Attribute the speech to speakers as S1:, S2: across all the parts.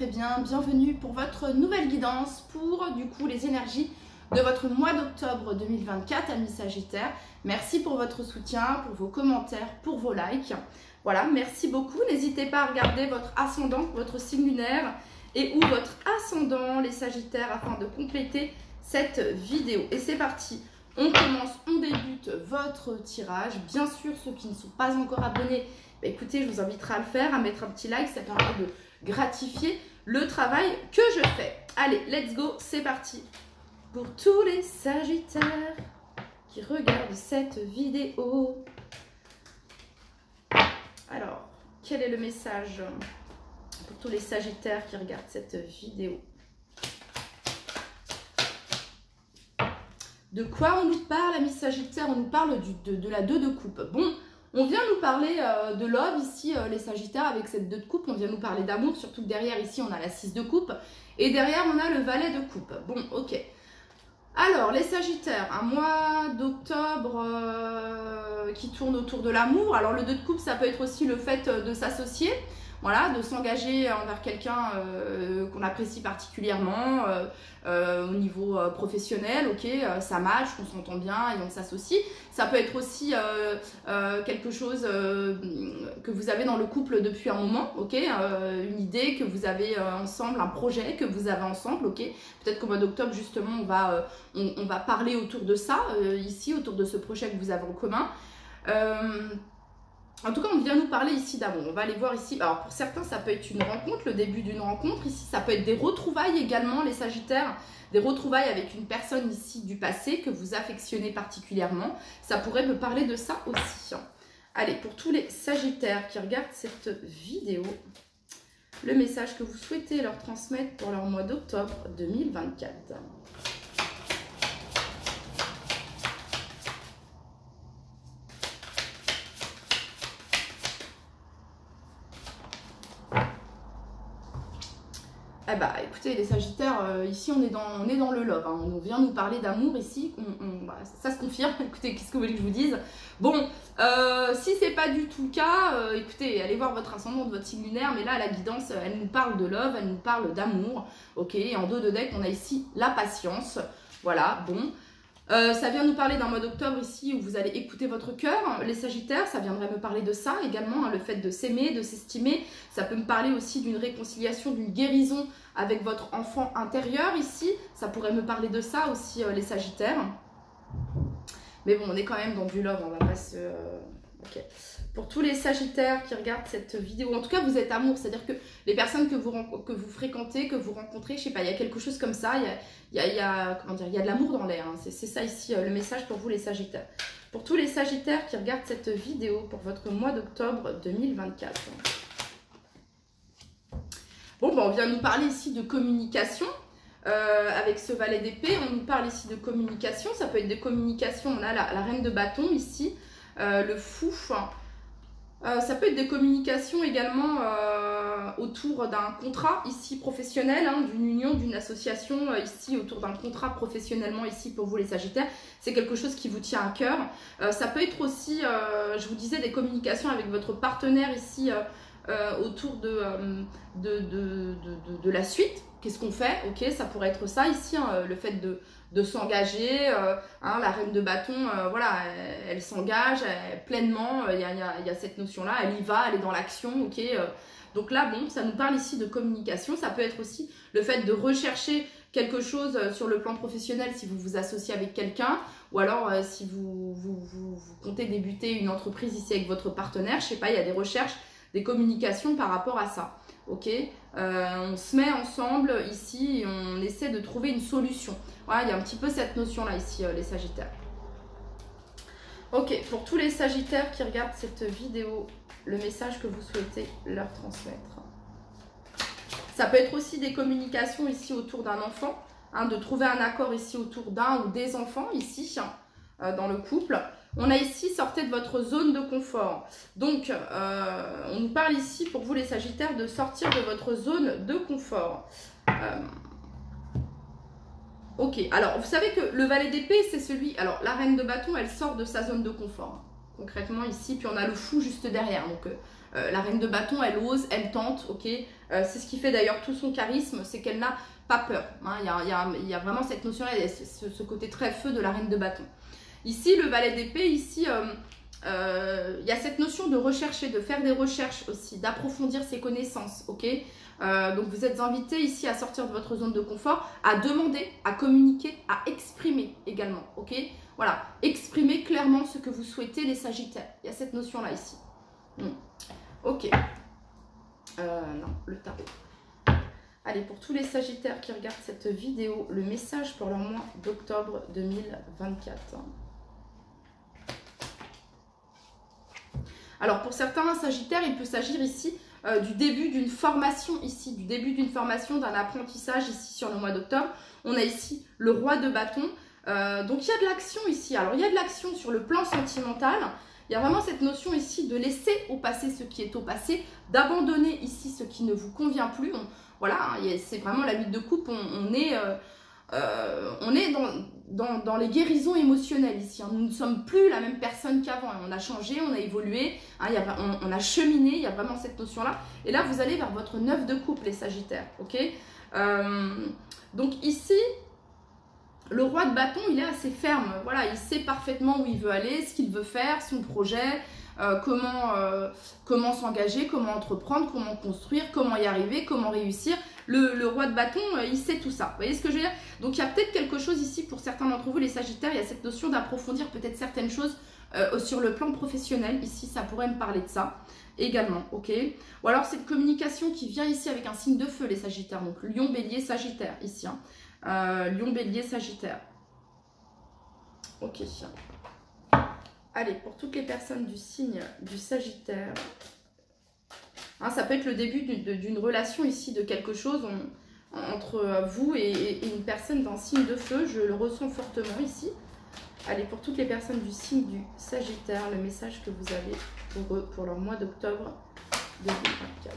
S1: très bien, bienvenue pour votre nouvelle guidance pour du coup les énergies de votre mois d'octobre 2024, amis Sagittaire. Merci pour votre soutien, pour vos commentaires, pour vos likes. Voilà, merci beaucoup. N'hésitez pas à regarder votre ascendant, votre signe lunaire et ou votre ascendant, les Sagittaires, afin de compléter cette vidéo. Et c'est parti, on commence, on débute votre tirage. Bien sûr, ceux qui ne sont pas encore abonnés, bah écoutez, je vous inviterai à le faire, à mettre un petit like, ça permet de gratifier le travail que je fais. Allez, let's go, c'est parti. Pour tous les Sagittaires qui regardent cette vidéo. Alors, quel est le message pour tous les Sagittaires qui regardent cette vidéo? De quoi on nous parle, amis Sagittaires? On nous parle de la 2 de coupe. Bon, on vient nous parler de love ici, les Sagittaires, avec cette 2 de coupe. On vient nous parler d'amour, surtout que derrière, ici, on a la 6 de coupe. Et derrière, on a le valet de coupe. Bon, ok. Alors, les Sagittaires, un mois d'octobre qui tourne autour de l'amour. Alors, le 2 de coupe, ça peut être aussi le fait de s'associer. Voilà, de s'engager envers quelqu'un qu'on apprécie particulièrement au niveau professionnel, ok, ça match, on s'entend bien et on s'associe. Ça peut être aussi quelque chose que vous avez dans le couple depuis un moment, ok, une idée que vous avez ensemble, un projet que vous avez ensemble, ok. Peut-être qu'au mois d'octobre, justement, on va parler autour de ça, ici, autour de ce projet que vous avez en commun. En tout cas, on vient nous parler ici d'amour. On va aller voir ici. Alors, pour certains, ça peut être une rencontre, le début d'une rencontre. Ici, ça peut être des retrouvailles également, les Sagittaires. Des retrouvailles avec une personne ici du passé que vous affectionnez particulièrement. Ça pourrait me parler de ça aussi. Allez, pour tous les Sagittaires qui regardent cette vidéo, le message que vous souhaitez leur transmettre pour leur mois d'octobre 2024. Eh bah, écoutez, les Sagittaires, ici on est dans le love, hein. On vient nous parler d'amour ici, bah, ça se confirme. Écoutez, qu'est-ce que vous voulez que je vous dise? Bon, si c'est pas du tout le cas, écoutez, allez voir votre ascendant de votre signe lunaire, mais là la guidance, elle nous parle de love, elle nous parle d'amour, ok. Et en dos de deck, on a ici la patience, voilà, bon. Ça vient nous parler d'un mois d'octobre ici où vous allez écouter votre cœur, les Sagittaires, ça viendrait me parler de ça également, hein, le fait de s'aimer, de s'estimer. Ça peut me parler aussi d'une réconciliation, d'une guérison avec votre enfant intérieur ici, ça pourrait me parler de ça aussi, les Sagittaires. Mais bon, on est quand même dans du love, on va pas se... Ok. Pour tous les Sagittaires qui regardent cette vidéo, en tout cas vous êtes amour, c'est-à-dire que les personnes que vous fréquentez, que vous rencontrez, je sais pas, il y a quelque chose comme ça, il y a de l'amour dans l'air, hein. C'est ça ici le message pour vous les Sagittaires. Pour tous les Sagittaires qui regardent cette vidéo pour votre mois d'octobre 2024. Bon, ben, on vient nous parler ici de communication. Avec ce valet d'épée, on nous parle ici de communication, ça peut être des communications, on a la reine de bâton ici, le fou, ça peut être des communications également autour d'un contrat ici professionnel, hein, d'une union, d'une association ici autour d'un contrat professionnellement ici pour vous les Sagittaires, c'est quelque chose qui vous tient à cœur. Ça peut être aussi, je vous disais, des communications avec votre partenaire ici autour de la suite. Qu'est-ce qu'on fait? Ok, ça pourrait être ça ici, hein, le fait de s'engager, hein, la reine de bâton, voilà, elle s'engage pleinement, il y a cette notion-là, elle y va, elle est dans l'action, ok. Donc là, bon, ça nous parle ici de communication, ça peut être aussi le fait de rechercher quelque chose sur le plan professionnel si vous vous associez avec quelqu'un, ou alors si vous comptez débuter une entreprise ici avec votre partenaire, je sais pas, il y a des recherches, des communications par rapport à ça. Ok, on se met ensemble ici et on essaie de trouver une solution. Voilà, il y a un petit peu cette notion-là ici, les Sagittaires. Ok, pour tous les Sagittaires qui regardent cette vidéo, le message que vous souhaitez leur transmettre. Ça peut être aussi des communications ici autour d'un enfant, hein, de trouver un accord ici autour d'un ou des enfants ici, dans le couple. On a ici, sortez de votre zone de confort. Donc, on nous parle ici, pour vous les Sagittaires, de sortir de votre zone de confort. Ok, alors, vous savez que le valet d'épée, c'est celui... Alors, la reine de bâton, elle sort de sa zone de confort. Concrètement, ici, puis on a le fou juste derrière. Donc, la reine de bâton, elle ose, elle tente, ok. C'est ce qui fait d'ailleurs tout son charisme, c'est qu'elle n'a pas peur. Hein. Il y a vraiment cette notion-là, ce côté très feu de la reine de bâton. Ici, le valet d'épée, ici, il y a cette notion de rechercher, de faire des recherches aussi, d'approfondir ses connaissances, ok. Donc vous êtes invité ici à sortir de votre zone de confort, à demander, à communiquer, à exprimer également, ok. Voilà, exprimer clairement ce que vous souhaitez, les Sagittaires. Il y a cette notion-là ici. Ok. Non, le tarot. Allez, pour tous les Sagittaires qui regardent cette vidéo, le message pour le mois d'octobre 2024. Alors, pour certains Sagittaires, il peut s'agir ici du début d'une formation ici, du début d'une formation, d'un apprentissage ici sur le mois d'octobre. On a ici le roi de bâton. Donc, il y a de l'action ici. Alors, il y a de l'action sur le plan sentimental. Il y a vraiment cette notion ici de laisser au passé ce qui est au passé, d'abandonner ici ce qui ne vous convient plus. Voilà, c'est vraiment la lutte de coupe. On est dans les guérisons émotionnelles ici. Hein. Nous ne sommes plus la même personne qu'avant. On a changé, on a évolué, hein, on a cheminé. Il y a vraiment cette notion-là. Et là, vous allez vers votre 9 de coupe, les Sagittaires. Ok. Donc ici, le roi de bâton, il est assez ferme. Voilà, il sait parfaitement où il veut aller, ce qu'il veut faire, son projet, comment s'engager, comment entreprendre, comment construire, comment y arriver, comment réussir. Le roi de bâton, il sait tout ça. Vous voyez ce que je veux dire? Donc, il y a peut-être quelque chose ici pour certains d'entre vous, les Sagittaires. Il y a cette notion d'approfondir peut-être certaines choses sur le plan professionnel. Ici, ça pourrait me parler de ça également, ok? Ou alors, cette communication qui vient ici avec un signe de feu, les Sagittaires. Donc, Lion, Bélier, Sagittaire, ici. Hein. Lion, Bélier, Sagittaire. Ok. Allez, pour toutes les personnes du signe du Sagittaire, hein, ça peut être le début d'une relation ici, de quelque chose entre vous et une personne d'un signe de feu. Je le ressens fortement ici. Allez, pour toutes les personnes du signe du Sagittaire, le message que vous avez pour eux, pour leur mois d'octobre 2024.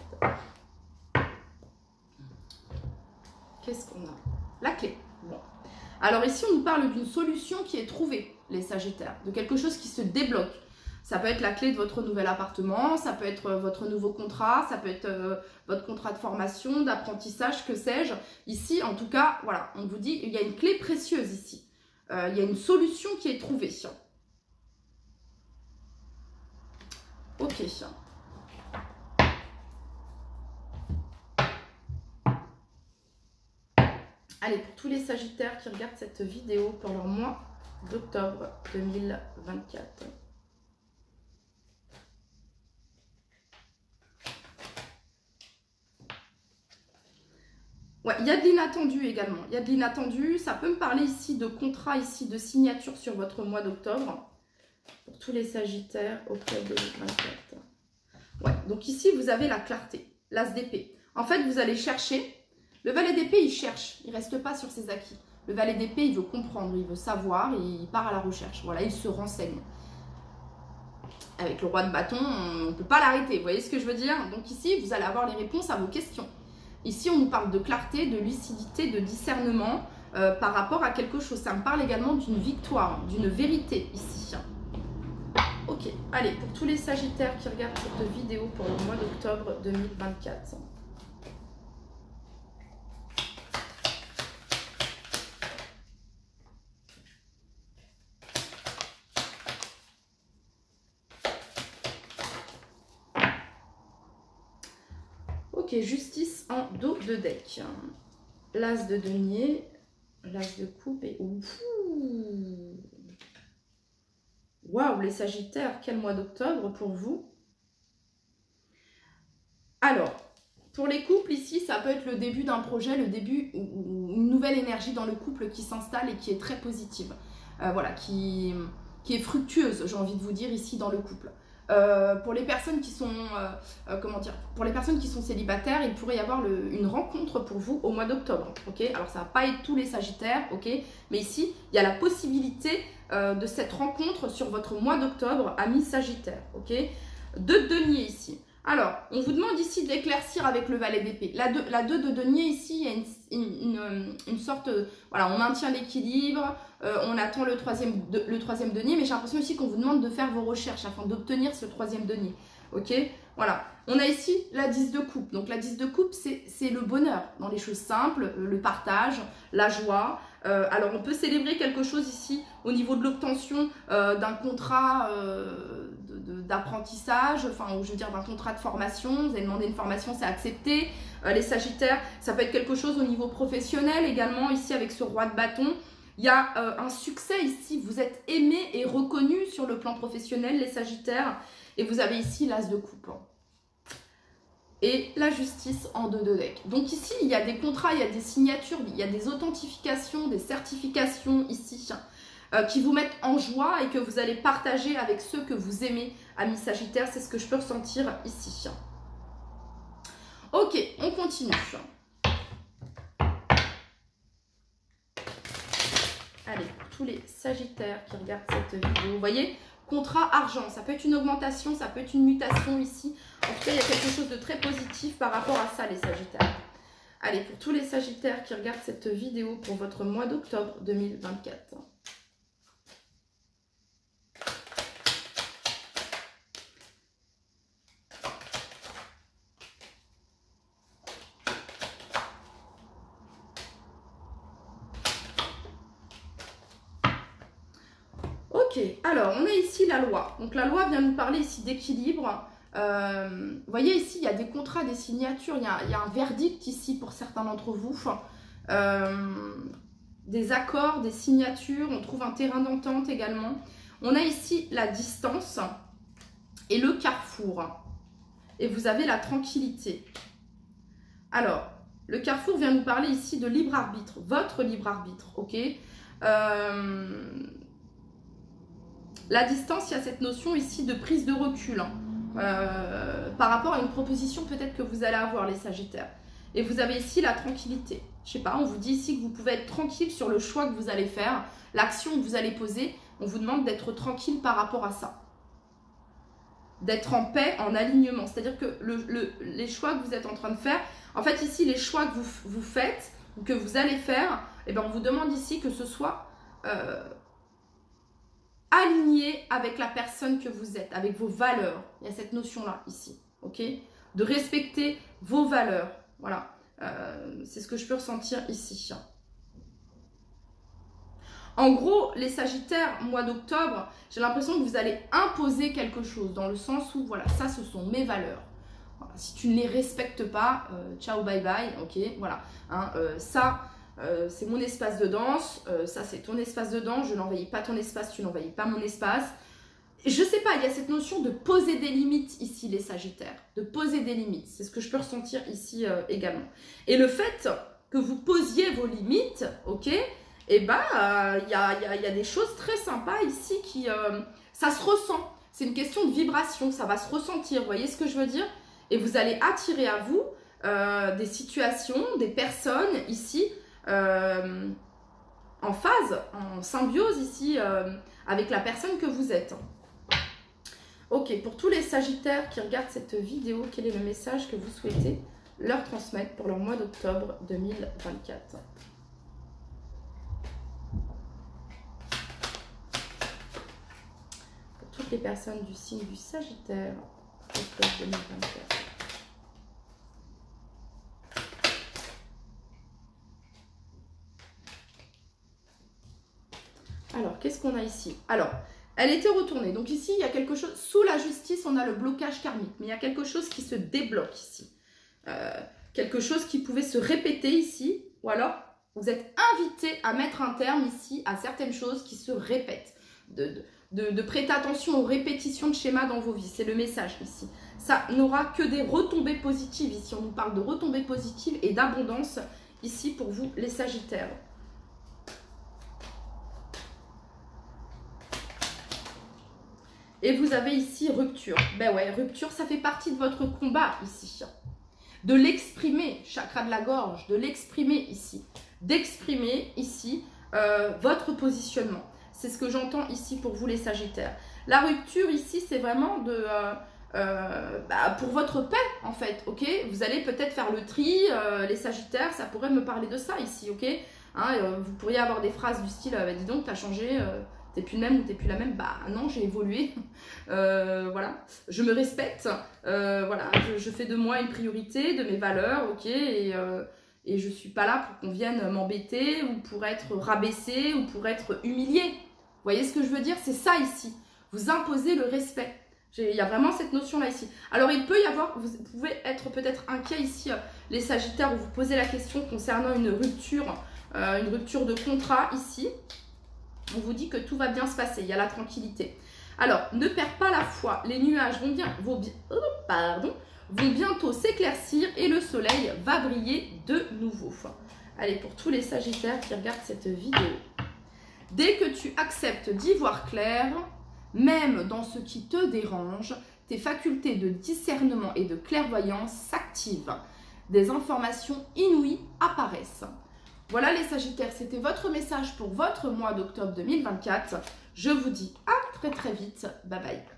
S1: Qu'est-ce qu'on a? La clé. Bon. Alors ici, on nous parle d'une solution qui est trouvée, les Sagittaires, de quelque chose qui se débloque. Ça peut être la clé de votre nouvel appartement, ça peut être votre nouveau contrat, ça peut être votre contrat de formation, d'apprentissage, que sais-je. Ici, en tout cas, voilà, on vous dit, il y a une clé précieuse ici. Il y a une solution qui est trouvée. Ok. Allez, pour tous les Sagittaires qui regardent cette vidéo pour leur mois d'octobre 2024. Ouais, il y a de l'inattendu également. Il y a de l'inattendu. Ça peut me parler ici de contrat, ici de signature sur votre mois d'octobre. Pour tous les Sagittaires, octobre 2024. Ouais, donc ici, vous avez la clarté, l'as d'épée. En fait, vous allez chercher. Le valet d'épée, il cherche. Il ne reste pas sur ses acquis. Le valet d'épée, il veut comprendre, il veut savoir, il part à la recherche. Voilà, il se renseigne. Avec le roi de bâton, on ne peut pas l'arrêter. Vous voyez ce que je veux dire? Donc ici, vous allez avoir les réponses à vos questions. Ici, on nous parle de clarté, de lucidité, de discernement par rapport à quelque chose. Ça me parle également d'une victoire, d'une vérité ici. Ok, allez, pour tous les Sagittaires qui regardent cette vidéo pour le mois d'octobre 2024. Ok, justice en dos de deck. L'as de denier, l'as de coupe et... Waouh, les Sagittaires, quel mois d'octobre pour vous? Alors, pour les couples ici, ça peut être le début d'un projet, le début ou une nouvelle énergie dans le couple qui s'installe et qui est très positive. Voilà, qui est fructueuse, j'ai envie de vous dire ici dans le couple. Pour les personnes qui sont pour les personnes qui sont célibataires, il pourrait y avoir une rencontre pour vous au mois d'octobre. Ok, alors ça va pas être tous les Sagittaires, ok, mais ici il y a la possibilité de cette rencontre sur votre mois d'octobre, amis Sagittaires. Ok, deux deniers ici. Alors, on vous demande ici d'éclaircir avec le valet d'épée. La 2 de denier ici, il y a une sorte... voilà, on maintient l'équilibre, on attend le troisième denier, mais j'ai l'impression ici qu'on vous demande de faire vos recherches afin d'obtenir ce troisième denier. Ok, voilà. On a ici la 10 de coupe. Donc la 10 de coupe, c'est le bonheur dans les choses simples, le partage, la joie. Alors on peut célébrer quelque chose ici au niveau de l'obtention d'un contrat d'apprentissage, enfin je veux dire d'un contrat de formation. Vous avez demandé une formation, c'est accepté. Les Sagittaires, ça peut être quelque chose au niveau professionnel également ici avec ce roi de bâton. Il y a un succès ici, vous êtes aimé et reconnu sur le plan professionnel les Sagittaires. Et vous avez ici l'as de coupe. Et la justice en 2 de deck. Donc ici, il y a des contrats, il y a des signatures, il y a des authentifications, des certifications ici qui vous mettent en joie et que vous allez partager avec ceux que vous aimez, amis Sagittaires. C'est ce que je peux ressentir ici. Ok, on continue. Allez, pour tous les Sagittaires qui regardent cette vidéo, vous voyez, contrat argent, ça peut être une augmentation, ça peut être une mutation ici. En tout cas, il y a quelque chose de très positif par rapport à ça, les Sagittaires. Allez, pour tous les Sagittaires qui regardent cette vidéo pour votre mois d'octobre 2024. Ok, alors on a ici la loi. Donc la loi vient nous parler ici d'équilibre. Vous voyez ici, il y a des contrats, des signatures, il y a un verdict ici pour certains d'entre vous. Des accords, des signatures, on trouve un terrain d'entente également. On a ici la distance et le carrefour. Et vous avez la tranquillité. Alors, le carrefour vient nous parler ici de libre arbitre, votre libre arbitre, ok. La distance, il y a cette notion ici de prise de recul. Par rapport à une proposition peut-être que vous allez avoir les Sagittaires. Et vous avez ici la tranquillité. Je sais pas, on vous dit ici que vous pouvez être tranquille sur le choix que vous allez faire, l'action que vous allez poser. On vous demande d'être tranquille par rapport à ça. D'être en paix, en alignement. C'est-à-dire que les choix que vous êtes en train de faire, en fait ici les choix que vous faites, ou que vous allez faire, eh bien, on vous demande ici que ce soit aligné avec la personne que vous êtes, avec vos valeurs. Il y a cette notion-là, ici, ok? De respecter vos valeurs, voilà. C'est ce que je peux ressentir ici. En gros, les Sagittaires, mois d'octobre, j'ai l'impression que vous allez imposer quelque chose, dans le sens où, voilà, ça, ce sont mes valeurs. Voilà, si tu ne les respectes pas, ciao, bye bye, ok, voilà. Hein, ça... c'est mon espace de danse, ça c'est ton espace de danse, je n'envahis pas ton espace, tu n'envahis pas mon espace. Je sais pas, il y a cette notion de poser des limites ici les Sagittaires, de poser des limites, c'est ce que je peux ressentir ici également. Et le fait que vous posiez vos limites, ok, et ben il y a des choses très sympas ici qui, ça se ressent, c'est une question de vibration, ça va se ressentir, vous voyez ce que je veux dire? Et vous allez attirer à vous des situations, des personnes ici, en phase, en symbiose ici avec la personne que vous êtes. Ok, pour tous les Sagittaires qui regardent cette vidéo, quel est le message que vous souhaitez leur transmettre pour leur mois d'octobre 2024? Pour toutes les personnes du signe du Sagittaire, octobre 2024. Alors, qu'est-ce qu'on a ici? Alors, elle était retournée. Donc ici, il y a quelque chose... Sous la justice, on a le blocage karmique. Mais il y a quelque chose qui se débloque ici. Quelque chose qui pouvait se répéter ici. Ou alors, vous êtes invité à mettre un terme ici à certaines choses qui se répètent. De prêter attention aux répétitions de schémas dans vos vies. C'est le message ici. Ça n'aura que des retombées positives ici. On nous parle de retombées positives et d'abondance ici pour vous, les Sagittaires. Et vous avez ici rupture. Ben ouais, rupture, ça fait partie de votre combat ici. De l'exprimer, chakra de la gorge, de l'exprimer ici. D'exprimer ici votre positionnement. C'est ce que j'entends ici pour vous les Sagittaires. La rupture ici, c'est vraiment pour votre paix en fait, ok? Vous allez peut-être faire le tri, les Sagittaires, ça pourrait me parler de ça ici, ok? Hein, vous pourriez avoir des phrases du style, dis donc, t'as changé t'es plus le même ou t'es plus la même. Bah non, j'ai évolué. Voilà, je me respecte. Voilà, je fais de moi une priorité, de mes valeurs, ok, et je suis pas là pour qu'on vienne m'embêter ou pour être rabaissé ou pour être humilié. Vous voyez ce que je veux dire? C'est ça ici. Vous imposez le respect. Il y a vraiment cette notion-là ici. Alors, il peut y avoir, vous pouvez être peut-être inquiet ici, les Sagittaires, où vous posez la question concernant une rupture de contrat ici. On vous dit que tout va bien se passer, il y a la tranquillité. Alors, ne perds pas la foi. Les nuages vont bientôt s'éclaircir et le soleil va briller de nouveau. Allez, pour tous les Sagittaires qui regardent cette vidéo. Dès que tu acceptes d'y voir clair, même dans ce qui te dérange, tes facultés de discernement et de clairvoyance s'activent. Des informations inouïes apparaissent. Voilà les Sagittaires, c'était votre message pour votre mois d'octobre 2024. Je vous dis à très très vite. Bye bye.